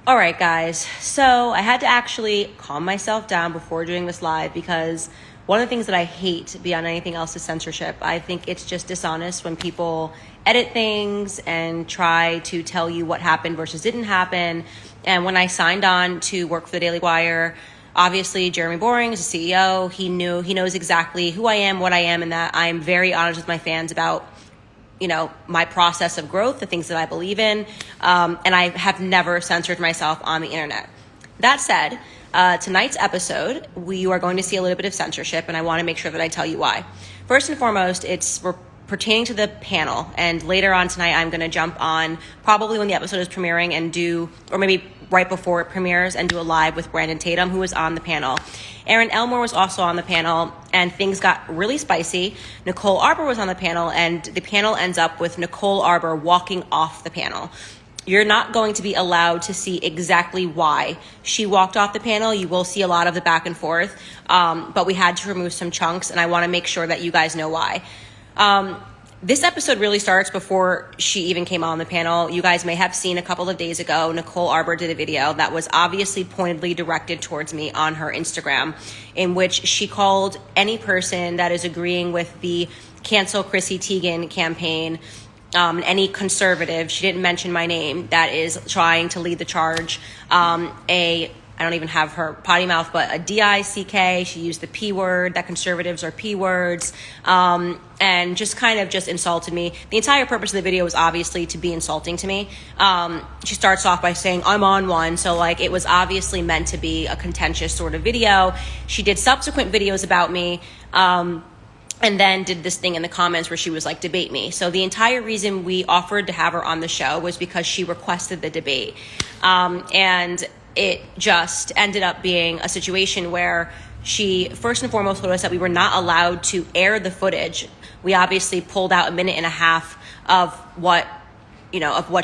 All right, guys. So I had to actually calm myself down before doing this live because one of the things that I hate beyond anything else is censorship. I think it's just dishonest when people edit things and try to tell you what happened versus didn't happen. And when I signed on to work for the Dailywire, obviously Jeremy Boring is the CEO. He knows exactly who I am, what I am, and that I'm very honest with my fans about my process of growth, the things that I believe in, and I have never censored myself on the internet. That said, tonight's episode, you are going to see a little bit of censorship, and I want to make sure that I tell you why. First and foremost, we're pertaining to the panel, and later on tonight, I'm going to jump on probably when the episode is premiering and or maybe right before it premieres, and do a live with Brandon Tatum, who was on the panel. Aaron Elmore was also on the panel, and things got really spicy. Nicole Arbour was on the panel, and the panel ends up with Nicole Arbour walking off the panel. You're not going to be allowed to see exactly why she walked off the panel. You will see a lot of the back and forth, but we had to remove some chunks, and I want to make sure that you guys know why. This episode really starts before she even came on the panel. You guys may have seen a couple of days ago, Nicole Arbour did a video that was obviously pointedly directed towards me on her Instagram, in which she called any person that is agreeing with the Cancel Chrissy Teigen campaign, any conservative, she didn't mention my name, that is trying to lead the charge, I don't even have her potty mouth, but a DICK. She used the P word, that conservatives are P words, and just kind of just insulted me. The entire purpose of the video was obviously to be insulting to me. She starts off by saying, I'm on one. So it was obviously meant to be a contentious sort of video. She did subsequent videos about me, and then did this thing in the comments where she was like, debate me. So the entire reason we offered to have her on the show was because she requested the debate. And it just ended up being a situation where she first and foremost told us that we were not allowed to air the footage. We obviously pulled out a minute and a half of what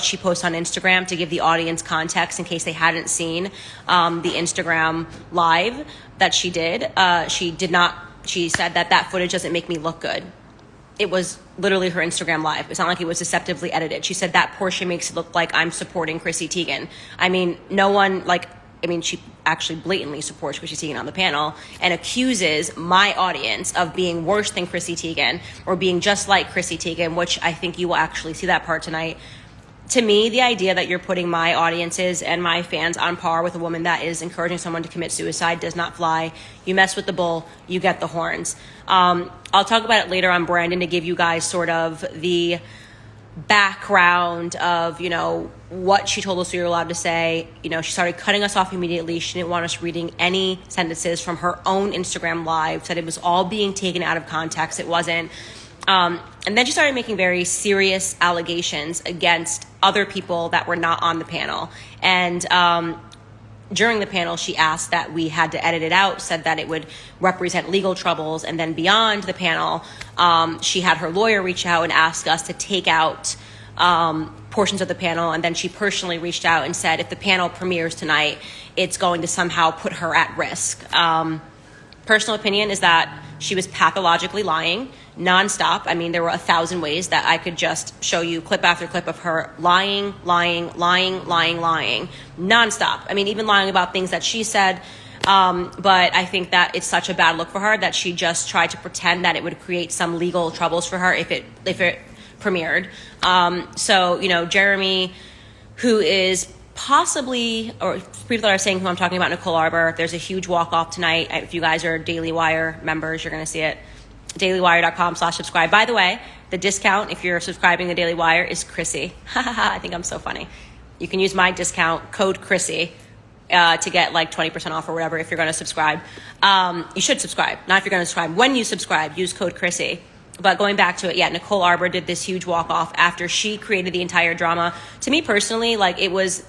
she posted on Instagram to give the audience context in case they hadn't seen the Instagram live that she did. She said that footage doesn't make me look good. It was literally her Instagram live. It's not like it was deceptively edited. She said that portion makes it look like I'm supporting Chrissy Teigen. I mean, she actually blatantly supports Chrissy Teigen on the panel and accuses my audience of being worse than Chrissy Teigen or being just like Chrissy Teigen, which I think you will actually see that part tonight. To me, the idea that you're putting my audiences and my fans on par with a woman that is encouraging someone to commit suicide does not fly. You mess with the bull, you get the horns. I'll talk about it later on Brandon to give you guys sort of the background of, what she told us we were allowed to say. She started cutting us off immediately. She didn't want us reading any sentences from her own Instagram live, said it was all being taken out of context. It wasn't. And then she started making very serious allegations against other people that were not on the panel. And during the panel, she asked that we had to edit it out, said that it would represent legal troubles. And then beyond the panel, she had her lawyer reach out and ask us to take out portions of the panel. And then she personally reached out and said, if the panel premieres tonight, it's going to somehow put her at risk. Personal opinion is that she was pathologically lying nonstop. I mean, there were 1,000 ways that I could just show you clip after clip of her lying nonstop. I mean, even lying about things that she said. But I think that it's such a bad look for her that she just tried to pretend that it would create some legal troubles for her if it premiered. So, Jeremy, who is possibly, or people that are saying who I'm talking about, Nicole Arbour, there's a huge walk-off tonight. If you guys are Dailywire members, you're going to see it. Dailywire.com/subscribe. By the way, the discount, if you're subscribing to Dailywire, is Chrissy. I think I'm so funny. You can use my discount code Chrissy to get 20% off or whatever if you're going to subscribe. You should subscribe, not if you're going to subscribe. When you subscribe, use code Chrissy. But going back to it, Nicole Arbour did this huge walk-off after she created the entire drama. To me personally, it was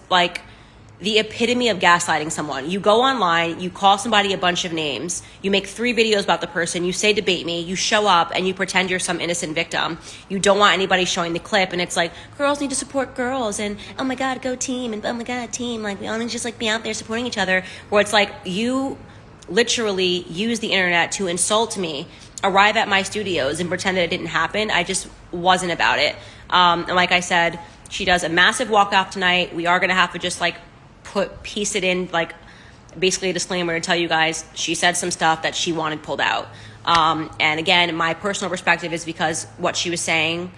the epitome of gaslighting someone. You go online, you call somebody a bunch of names, you make 3 videos about the person, you say debate me, you show up and you pretend you're some innocent victim. You don't want anybody showing the clip, and it's girls need to support girls, and oh my God, go team, and oh my God, team, we all need to just be out there supporting each other, where it's you literally use the internet to insult me, arrive at my studios and pretend that it didn't happen. I just wasn't about it. And like I said, she does a massive walk off tonight. We are going to have to just piece it in, like basically a disclaimer to tell you guys she said some stuff that she wanted pulled out. And again, my personal perspective is because what she was saying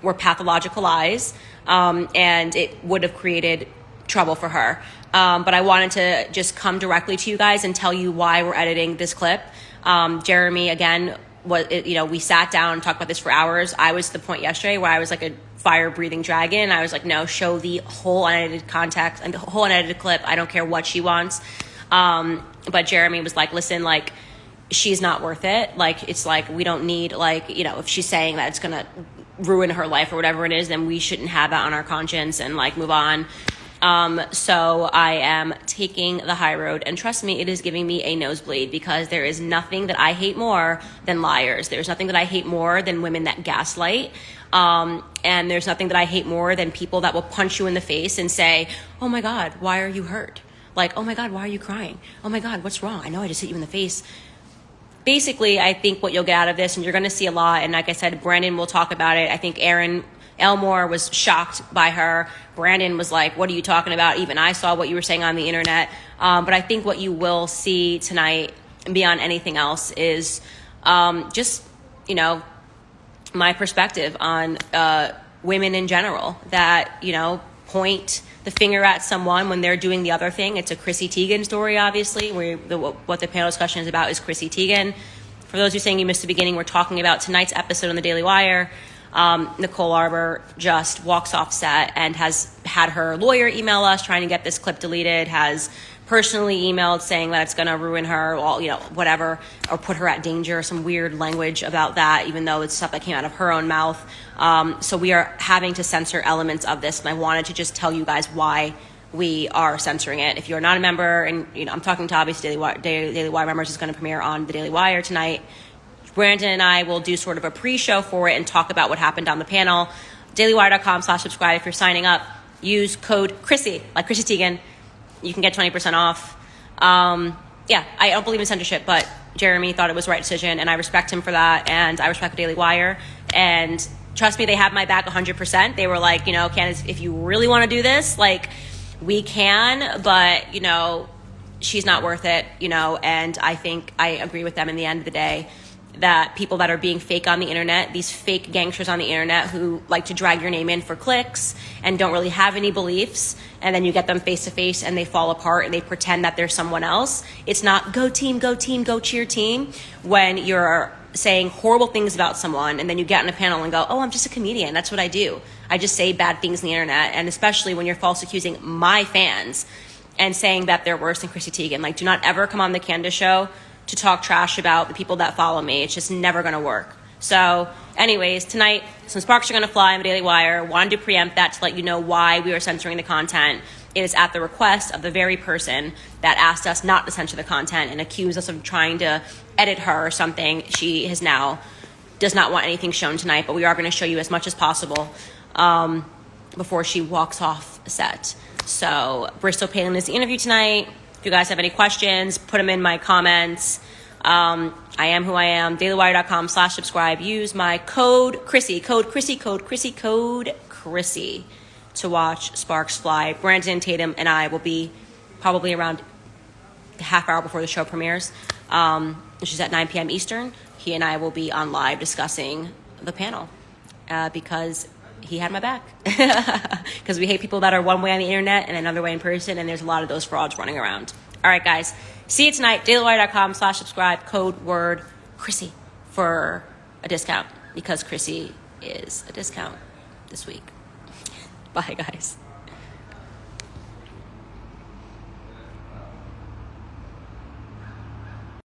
were pathological lies, and it would have created trouble for her. But I wanted to just come directly to you guys and tell you why we're editing this clip. Jeremy, again, we sat down and talked about this for hours. I was to the point yesterday where I was like a fire-breathing dragon. I was like, no, show the whole unedited context and the whole unedited clip. I don't care what she wants. But Jeremy was like, listen, like, she's not worth it. Like, it's like, we don't need, like, if she's saying that it's going to ruin her life or whatever it is, then we shouldn't have that on our conscience and like move on. So I am taking the high road, and trust me, it is giving me a nosebleed, because there is nothing that I hate more than liars. There's nothing that I hate more than women that gaslight. And there's nothing that I hate more than people that will punch you in the face and say, oh my God, why are you hurt? Like, oh my God, why are you crying? Oh my God, what's wrong? I know I just hit you in the face. Basically, I think what you'll get out of this, and you're going to see a lot, and like I said, Brandon will talk about it. I think Aaron Elmore was shocked by her. Brandon was like, what are you talking about? Even I saw what you were saying on the internet. But I think what you will see tonight, beyond anything else, is just, my perspective on women in general that, point the finger at someone when they're doing the other thing. It's a Chrissy Teigen story, obviously. What the panel discussion is about is Chrissy Teigen. For those who are saying you missed the beginning, we're talking about tonight's episode on the Dailywire. Nicole Arbour just walks off set and has had her lawyer email us trying to get this clip deleted, has personally emailed saying that it's going to ruin her, whatever, or put her at danger, some weird language about that, even though it's stuff that came out of her own mouth. So we are having to censor elements of this, and I wanted to just tell you guys why we are censoring it. If you're not a member, and I'm talking to obviously Dailywire members, is going to premiere on the Dailywire tonight. Brandon and I will do sort of a pre-show for it and talk about what happened on the panel. Dailywire.com/subscribe. If you're signing up, use code Chrissy, like Chrissy Teigen. You can get 20% off. I don't believe in censorship, but Jeremy thought it was the right decision, and I respect him for that, and I respect Daily Wire. And trust me, they have my back 100%. They were like, Candace, if you really want to do this, like, we can, but, she's not worth it, and I think I agree with them in the end of the day, that people that are being fake on the internet, these fake gangsters on the internet who like to drag your name in for clicks and don't really have any beliefs, and then you get them face to face and they fall apart and they pretend that they're someone else. It's not go team, go cheer team, when you're saying horrible things about someone and then you get on a panel and go, oh, I'm just a comedian. That's what I do. I just say bad things on the internet. And especially when you're false accusing my fans and saying that they're worse than Chrissy Teigen. Like, do not ever come on the Candace show to talk trash about the people that follow me. It's just never going to work. So anyways, tonight, some sparks are going to fly on the Daily Wire. Wanted to preempt that to let you know why we are censoring the content. It is at the request of the very person that asked us not to censor the content and accused us of trying to edit her or something. She has now does not want anything shown tonight, but we are going to show you as much as possible before she walks off set. So Bristol Palin is the interview tonight. If you guys have any questions, put them in my comments. I am who I am. Dailywire.com/subscribe. Use my code Chrissy, code Chrissy to watch sparks fly. Brandon Tatum and I will be probably around a half hour before the show premieres. Which is at 9 p.m. Eastern. He and I will be on live discussing the panel because he had my back. Because we hate people that are one way on the internet and another way in person, and there's a lot of those frauds running around. All right, guys. See you tonight. Dailywire.com/subscribe. Code word Chrissy for a discount, because Chrissy is a discount this week. Bye, guys.